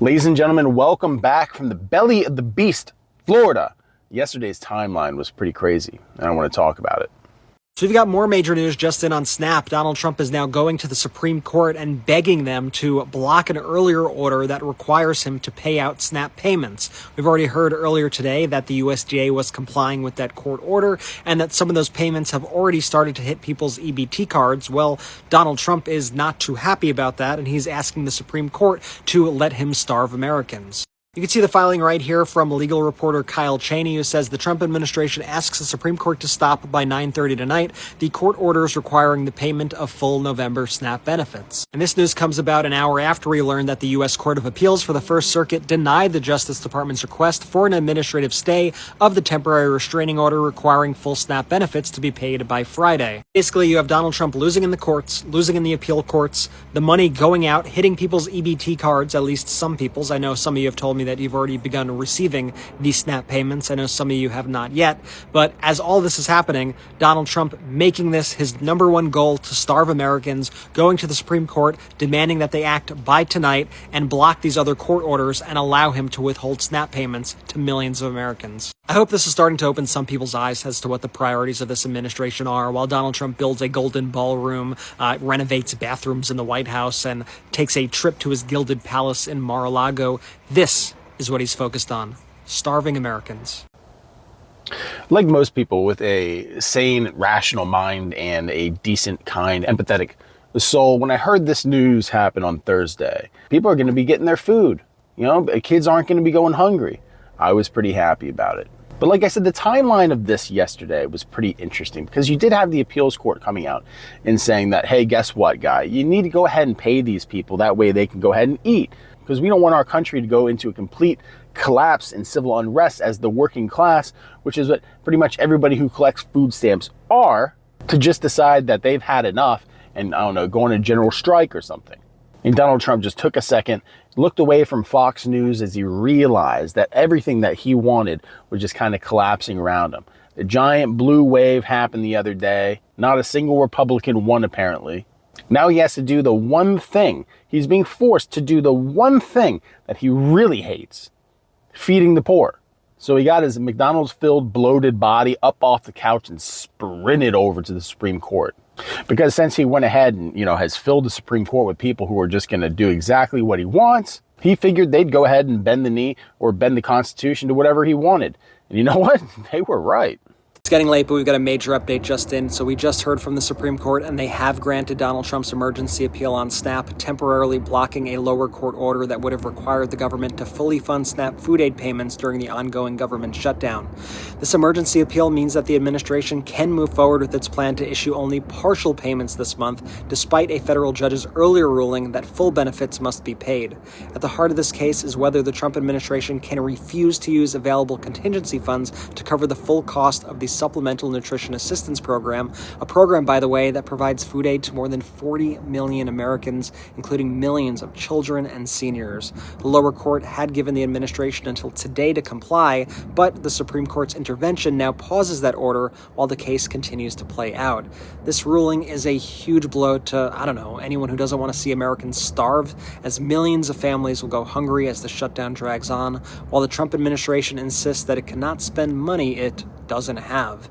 Ladies and gentlemen, welcome back from the belly of the beast, Florida. Yesterday's timeline was pretty crazy, and I want to talk about it. So we've got more major news just in on SNAP. Donald Trump is now going to the Supreme Court and begging them to block an earlier order that requires him to pay out SNAP payments. We've already heard earlier today that the USDA was complying with that court order and that some of those payments have already started to hit people's EBT cards. Well, Donald Trump is not too happy about that, and he's asking the Supreme Court to let him starve Americans. You can see the filing right here from legal reporter Kyle Cheney, who says the Trump administration asks the Supreme Court to stop by 9:30 tonight the court orders requiring the payment of full November SNAP benefits. And this news comes about an hour after we learned that the U.S. Court of Appeals for the First Circuit denied the Justice Department's request for an administrative stay of the temporary restraining order requiring full SNAP benefits to be paid by Friday. Basically, you have Donald Trump losing in the courts, losing in the appeal courts, the money going out, hitting people's EBT cards, at least some people's. I know some of you have told me that you've already begun receiving these SNAP payments. I know some of you have not yet. But as all this is happening, Donald Trump making this his number one goal to starve Americans, going to the Supreme Court, demanding that they act by tonight and block these other court orders and allow him to withhold SNAP payments to millions of Americans. I hope this is starting to open some people's eyes as to what the priorities of this administration are. While Donald Trump builds a golden ballroom, renovates bathrooms in the White House, and takes a trip to his gilded palace in Mar-a-Lago, this is what he's focused on: starving Americans. Like most people with a sane, rational mind and a decent, kind, empathetic soul, when I heard this news happen on Thursday, people are going to be getting their food. Kids aren't going to be going hungry. I was pretty happy about it. But like I said, the timeline of this yesterday was pretty interesting because you did have the appeals court coming out and saying that, hey, guess what, guy? You need to go ahead and pay these people. That way they can go ahead and eat. Because we don't want our country to go into a complete collapse in civil unrest as the working class, which is what pretty much everybody who collects food stamps are, to just decide that they've had enough and, I don't know, go on a general strike or something. And Donald Trump just took a second, looked away from Fox News as he realized that everything that he wanted was just kind of collapsing around him. The giant blue wave happened the other day. Not a single Republican won, apparently. Now he has to do the one thing. He's being forced to do the one thing that he really hates: feeding the poor. So he got his McDonald's-filled, bloated body up off the couch and sprinted over to the Supreme Court. Because since he went ahead and, has filled the Supreme Court with people who are just going to do exactly what he wants, he figured they'd go ahead and bend the knee or bend the Constitution to whatever he wanted. And you know what? They were right. It's getting late, but we've got a major update just in. So we just heard from the Supreme Court, and they have granted Donald Trump's emergency appeal on SNAP, temporarily blocking a lower court order that would have required the government to fully fund SNAP food aid payments during the ongoing government shutdown. This emergency appeal means that the administration can move forward with its plan to issue only partial payments this month, despite a federal judge's earlier ruling that full benefits must be paid. At the heart of this case is whether the Trump administration can refuse to use available contingency funds to cover the full cost of the Supplemental Nutrition Assistance Program, a program, by the way, that provides food aid to more than 40 million Americans, including millions of children and seniors. The lower court had given the administration until today to comply, but the Supreme Court's intervention now pauses that order while the case continues to play out. This ruling is a huge blow to, anyone who doesn't want to see Americans starve, as millions of families will go hungry as the shutdown drags on, while the Trump administration insists that it cannot spend money it doesn't have.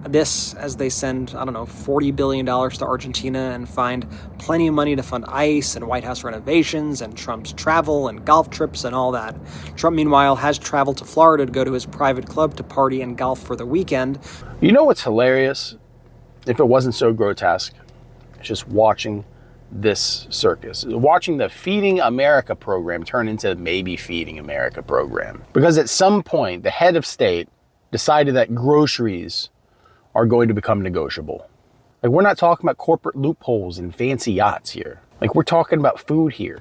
This, as they send, $40 billion to Argentina and find plenty of money to fund ICE and White House renovations and Trump's travel and golf trips and all that. Trump, meanwhile, has traveled to Florida to go to his private club to party and golf for the weekend. You know what's hilarious? If it wasn't so grotesque, it's just watching this circus, watching the Feeding America program turn into maybe Feeding America program. Because at some point, the head of state decided that groceries are going to become negotiable. Like, we're not talking about corporate loopholes and fancy yachts here. Like, we're talking about food here.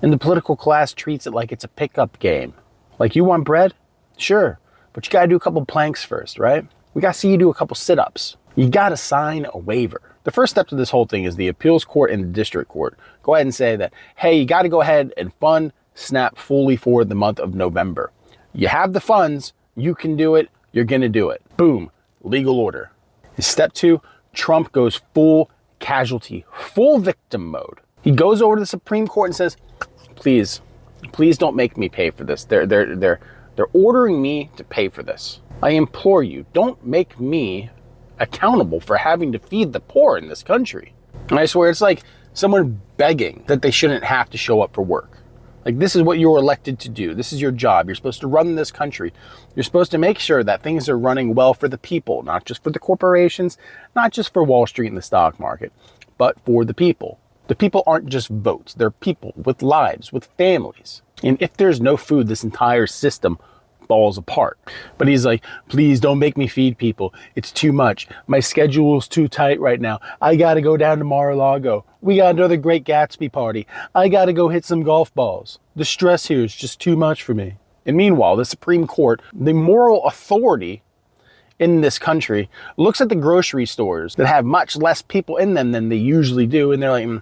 And the political class treats it like it's a pickup game. Like, you want bread? Sure. But you got to do a couple planks first, right? We got to see you do a couple sit-ups. You got to sign a waiver. The first step to this whole thing is the appeals court and the district court go ahead and say that, hey, you got to go ahead and fund SNAP fully for the month of November. You have the funds. You can do it. You're going to do it. Boom. Legal order. Step 2, Trump goes full casualty, full victim mode. He goes over to the Supreme Court and says, please, Please don't make me pay for this. They're ordering me to pay for this. I implore you, don't make me accountable for having to feed the poor in this country. And I swear, it's like someone begging that they shouldn't have to show up for work. Like, this is what you were elected to do. This is your job. You're supposed to run this country. You're supposed to make sure that things are running well for the people, not just for the corporations, not just for Wall Street and the stock market, but for the people. The people aren't just votes. They're people with lives, with families. And if there's no food, this entire system falls apart. But he's like, please don't make me feed people. It's too much. My schedule's too tight right now. I gotta go down to Mar-a-Lago. We got another Great Gatsby party. I gotta go hit some golf balls. The stress here is just too much for me. And meanwhile, the Supreme Court, the moral authority in this country, looks at the grocery stores that have much less people in them than they usually do, and they're like,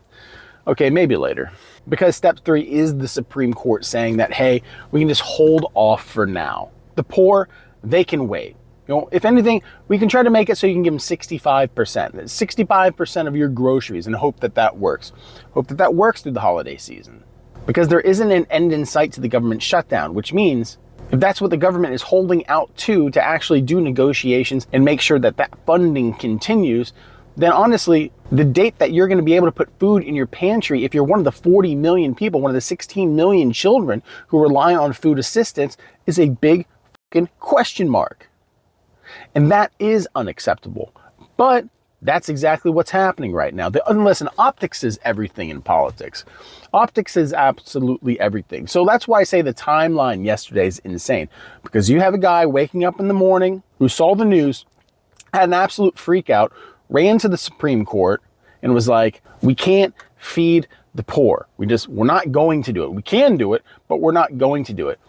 okay, maybe later. Because step 3 is the Supreme Court saying that, hey, we can just hold off for now. The poor, they can wait. You know, if anything, we can try to make it so you can give them 65%. 65% of your groceries, and hope that that works. Hope that that works through the holiday season. Because there isn't an end in sight to the government shutdown, which means if that's what the government is holding out to actually do negotiations and make sure that that funding continues, then honestly, the date that you're going to be able to put food in your pantry, if you're one of the 40 million people, one of the 16 million children who rely on food assistance, is a big fucking question mark. And that is unacceptable. But that's exactly what's happening right now. Listen, optics is everything in politics. Optics is absolutely everything. So that's why I say the timeline yesterday is insane. Because you have a guy waking up in the morning who saw the news, had an absolute freak out, ran to the Supreme Court and was like, we can't feed the poor. We're not going to do it. We can do it, but we're not going to do it.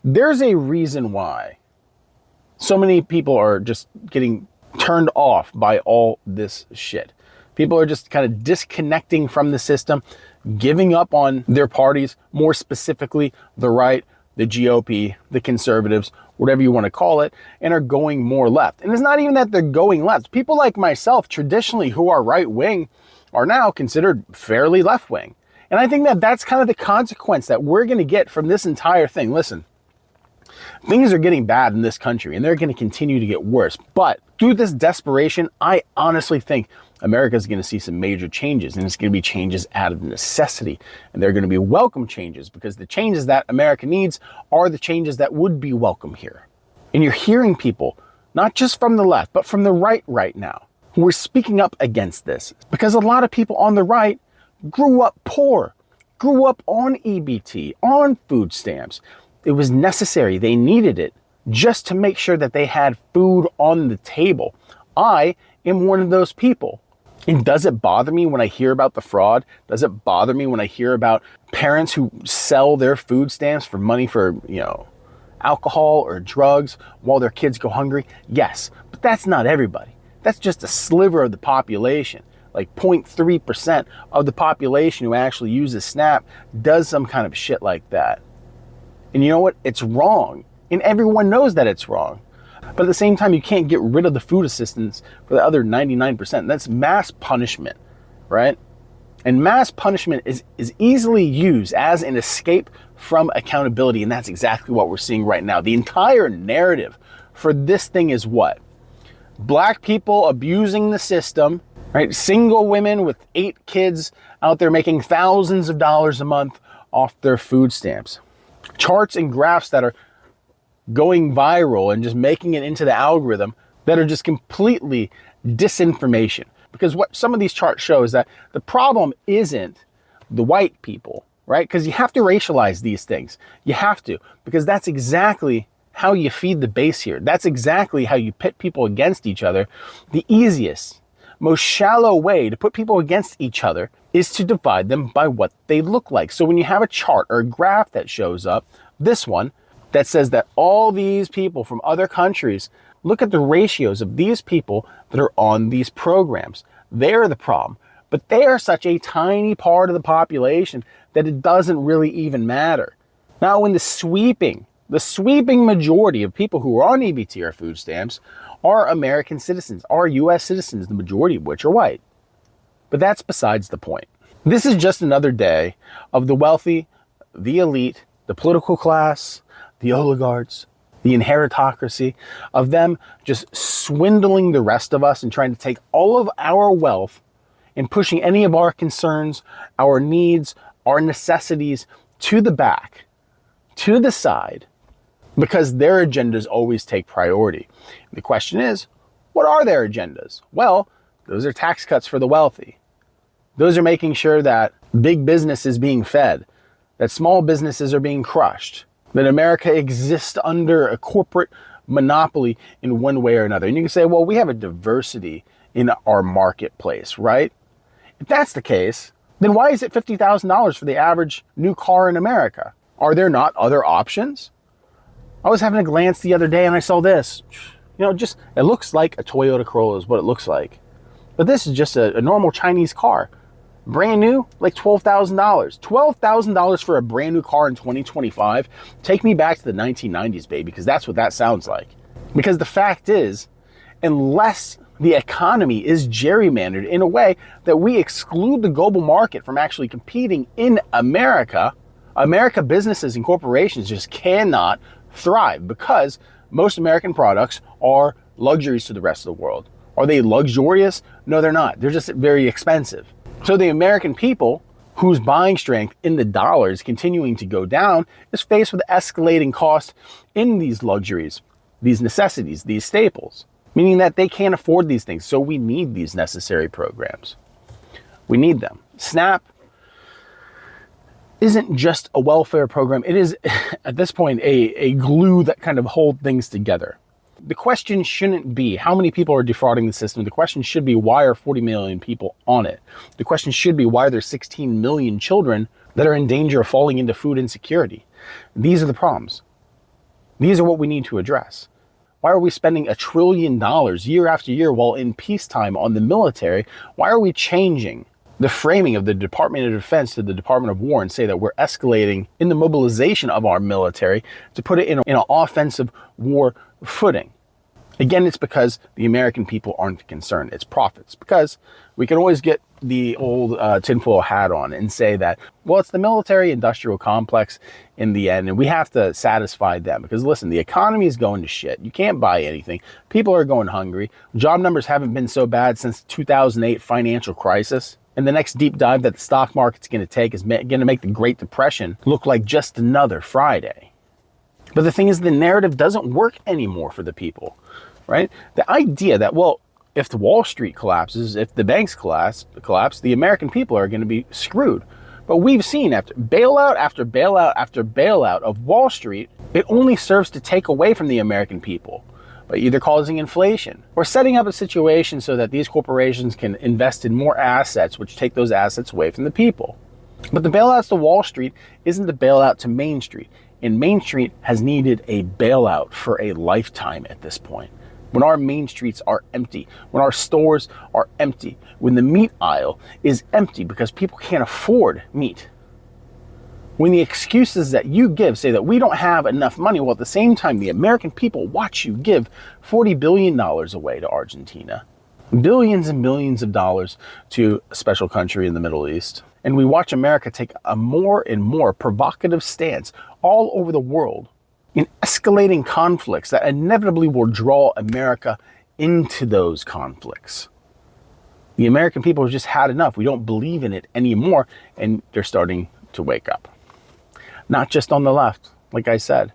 There's a reason why so many people are just getting turned off by all this shit. People are just kind of disconnecting from the system, giving up on their parties, more specifically the right, the GOP, the conservatives, whatever you want to call it, and are going more left. And it's not even that they're going left. People like myself, traditionally, who are right-wing, are now considered fairly left-wing. And I think that that's kind of the consequence that we're going to get from this entire thing. Listen, things are getting bad in this country, and they're going to continue to get worse. But through this desperation, I honestly think America's going to see some major changes, and it's going to be changes out of necessity. And they're going to be welcome changes, because the changes that America needs are the changes that would be welcome here. And you're hearing people, not just from the left, but from the right now, who are speaking up against this. Because a lot of people on the right grew up poor, grew up on EBT, on food stamps. It was necessary. They needed it just to make sure that they had food on the table. I am one of those people. And does it bother me when I hear about the fraud? Does it bother me when I hear about parents who sell their food stamps for money for, alcohol or drugs while their kids go hungry? Yes, but that's not everybody. That's just a sliver of the population. Like 0.3% of the population who actually uses SNAP does some kind of shit like that. And you know what? It's wrong. And everyone knows that it's wrong. But at the same time, you can't get rid of the food assistance for the other 99%. That's mass punishment, right? And mass punishment is easily used as an escape from accountability. And that's exactly what we're seeing right now. The entire narrative for this thing is what? Black people abusing the system, right? Single women with 8 kids out there making thousands of dollars a month off their food stamps. Charts and graphs that are going viral and just making it into the algorithm that are just completely disinformation. Because what some of these charts show is that the problem isn't the white people, right? Because you have to racialize these things. You have to, because that's exactly how you feed the base here. That's exactly how you pit people against each other. The easiest, most shallow way to put people against each other is to divide them by what they look like. So when you have a chart or a graph that shows up, this one, that says that all these people from other countries, look at the ratios of these people that are on these programs. They're the problem. But they are such a tiny part of the population that it doesn't really even matter. Now, when the sweeping majority of people who are on EBT or food stamps are American citizens, are US citizens, the majority of which are white. But that's besides the point. This is just another day of the wealthy, the elite, the political class, the oligarchs, the inheritocracy, of them just swindling the rest of us and trying to take all of our wealth and pushing any of our concerns, our needs, our necessities to the back, to the side, because their agendas always take priority. The question is, what are their agendas? Well, those are tax cuts for the wealthy. Those are making sure that big business is being fed, that small businesses are being crushed, that America exists under a corporate monopoly in one way or another. And you can say, well, we have a diversity in our marketplace, right? If that's the case, then why is it $50,000 for the average new car in America? Are there not other options? I was having a glance the other day and I saw this. It looks like a Toyota Corolla is what it looks like. But this is just a normal Chinese car. Brand new, like $12,000. $12,000 for a brand new car in 2025. Take me back to the 1990s, baby, because that's what that sounds like. Because the fact is, unless the economy is gerrymandered in a way that we exclude the global market from actually competing in America, businesses and corporations just cannot thrive because most American products are luxuries to the rest of the world. Are they luxurious? No, they're not. They're just very expensive. So the American people, whose buying strength in the dollar is continuing to go down, is faced with escalating costs in these luxuries, these necessities, these staples, meaning that they can't afford these things. So we need these necessary programs. We need them. SNAP isn't just a welfare program. It is, at this point, a glue that kind of holds things together. The question shouldn't be how many people are defrauding the system. The question should be why are 40 million people on it? The question should be why are there 16 million children that are in danger of falling into food insecurity? These are the problems. These are what we need to address. Why are we spending $1 trillion year after year while in peacetime on the military? Why are we changing the framing of the Department of Defense to the Department of War and say that we're escalating in the mobilization of our military to put it in an offensive war footing? Again, it's because the American people aren't concerned. It's profits. Because we can always get the old tinfoil hat on and say that, well, it's the military industrial complex in the end, and we have to satisfy them. Because listen, the economy is going to shit. You can't buy anything. People are going hungry. Job numbers haven't been so bad since the 2008 financial crisis. And the next deep dive that the stock market's going to take is going to make the Great Depression look like just another Friday. But the thing is, the narrative doesn't work anymore for the people, right? The idea that, well, if the Wall Street collapses, if the banks collapse, the American people are going to be screwed. But we've seen after bailout after bailout after bailout of Wall Street, it only serves to take away from the American people by either causing inflation or setting up a situation so that these corporations can invest in more assets, which take those assets away from the people. But the bailouts to Wall Street isn't the bailout to Main Street. And Main Street has needed a bailout for a lifetime at this point. When our main streets are empty, when our stores are empty, when the meat aisle is empty because people can't afford meat, when the excuses that you give say that we don't have enough money, while at the same time the American people watch you give $40 billion away to Argentina, billions and billions of dollars to a special country in the Middle East, and we watch America take a more and more provocative stance all over the world in escalating conflicts that inevitably will draw America into those conflicts. The American people have just had enough. We don't believe in it anymore, and they're starting to wake up. Not just on the left, like I said,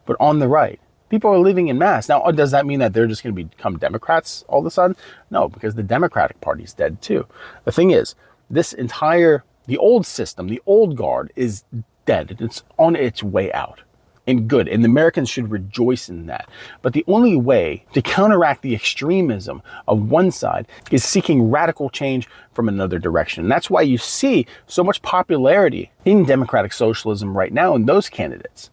but on the right. People are leaving en masse. Now, does that mean that they're just going to become Democrats all of a sudden? No, because the Democratic Party's dead too. The thing is, the old system, the old guard is dead. It's on its way out. And good. And the Americans should rejoice in that. But the only way to counteract the extremism of one side is seeking radical change from another direction. And that's why you see so much popularity in democratic socialism right now in those candidates.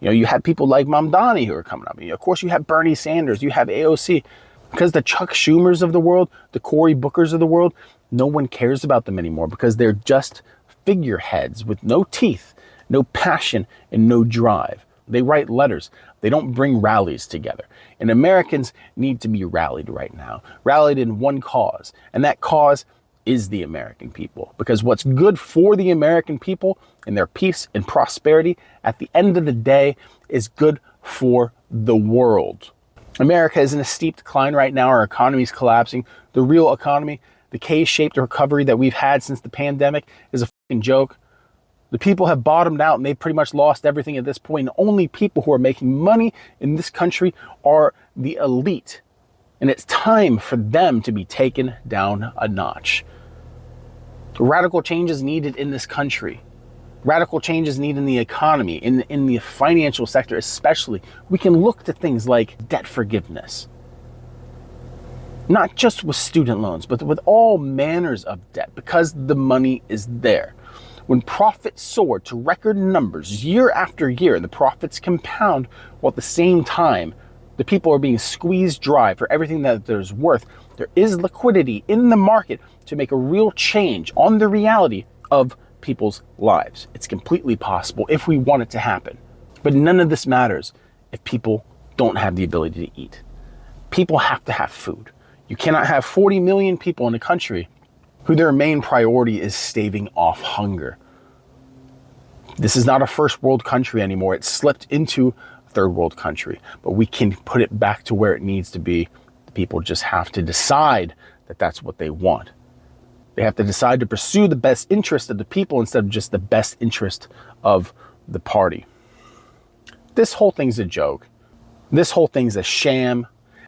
You know, you have people like Mamdani who are coming up. Of course, you have Bernie Sanders, you have AOC. Because the Chuck Schumers of the world, the Cory Bookers of the world, no one cares about them anymore because they're just figureheads with no teeth, no passion, and no drive. They write letters. They don't bring rallies together. And Americans need to be rallied right now, rallied in one cause. And that cause is the American people, because what's good for the American people and their peace and prosperity at the end of the day is good for the world. America is in a steep decline right now. Our economy is collapsing. The real economy, the K-shaped recovery that we've had since the pandemic, is a fucking joke. The people have bottomed out and they've pretty much lost everything at this point. And only people who are making money in this country are the elite. And it's time for them to be taken down a notch. Radical change is needed in this country. Radical change is needed in the economy, in the financial sector especially. We can look to things like debt forgiveness. Not just with student loans, but with all manners of debt, because the money is there. When profits soar to record numbers year after year, and the profits compound, while at the same time, the people are being squeezed dry for everything that there's worth, there is liquidity in the market to make a real change on the reality of people's lives. It's completely possible if we want it to happen. But none of this matters if people don't have the ability to eat. People have to have food. You cannot have 40 million people in a country who their main priority is staving off hunger. This is not a first world country anymore. It's slipped into a third world country, but we can put it back to where it needs to be. The people just have to decide that that's what they want. They have to decide to pursue the best interest of the people instead of just the best interest of the party. This whole thing's a joke. This whole thing's a sham.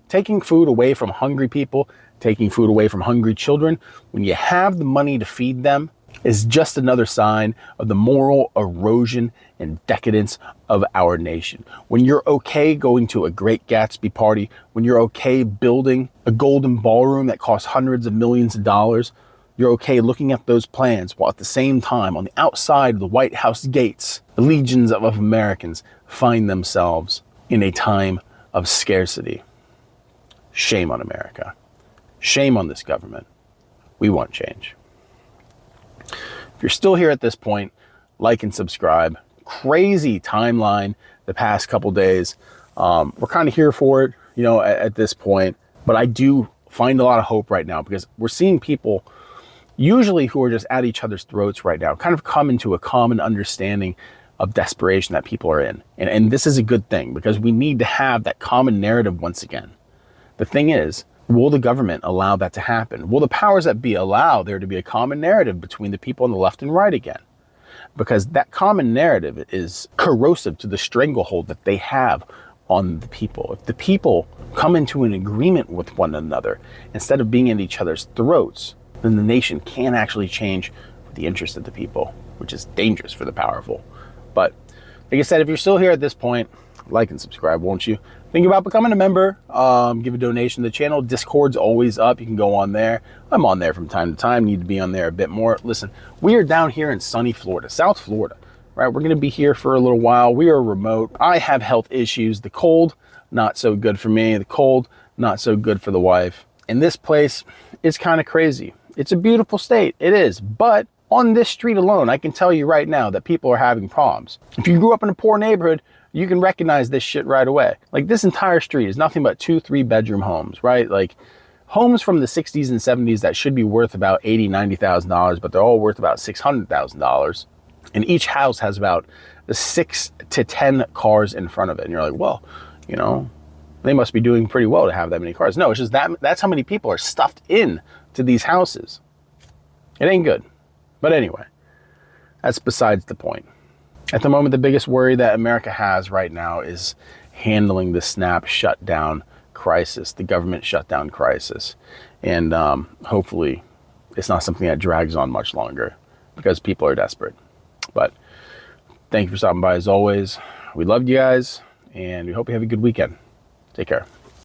Taking food away from hungry people, taking food away from hungry children, when you have the money to feed them, is just another sign of the moral erosion and decadence of our nation. When you're okay going to a Great Gatsby party, when you're okay building a golden ballroom that costs hundreds of millions of dollars, you're okay looking at those plans while at the same time on the outside of the White House gates, the legions of Americans find themselves in a time of scarcity. Shame on America. Shame on this government. We want change. If you're still here at this point, like and subscribe. Crazy timeline the past couple days. We're kind of here for it, at this point. But I do find a lot of hope right now because we're seeing people usually who are just at each other's throats right now kind of come into a common understanding of desperation that people are in. And this is a good thing because we need to have that common narrative once again. The thing is, will the government allow that to happen? Will the powers that be allow there to be a common narrative between the people on the left and right again? Because that common narrative is corrosive to the stranglehold that they have on the people. If the people come into an agreement with one another instead of being in each other's throats, then the nation can actually change for the interest of the people, which is dangerous for the powerful. But like I said, if you're still here at this point, like and subscribe, won't you? Think about becoming a member, give a donation to the channel. Discord's always up. You can go on there. I'm on there from time to time. Need to be on there a bit more. Listen, we are down here in sunny Florida, South Florida, right? We're going to be here for a little while. We are remote. I have health issues. The cold, not so good for me. The cold, not so good for the wife. And this place is kind of crazy. It's a beautiful state. It is. But on this street alone, I can tell you right now that people are having problems. If you grew up in a poor neighborhood, you can recognize this shit right away. Like, this entire street is nothing but 2-3 bedroom homes, right? Like homes from the 60s and 70s that should be worth about $80,000, $90,000, but they're all worth about $600,000. And each house has about 6 to 10 cars in front of it. And you're like, well, they must be doing pretty well to have that many cars. No, it's just that's how many people are stuffed in to these houses. It ain't good. But anyway, that's besides the point. At the moment, the biggest worry that America has right now is handling the SNAP shutdown crisis, the government shutdown crisis. And hopefully it's not something that drags on much longer because people are desperate. But thank you for stopping by as always. We love you guys and we hope you have a good weekend. Take care.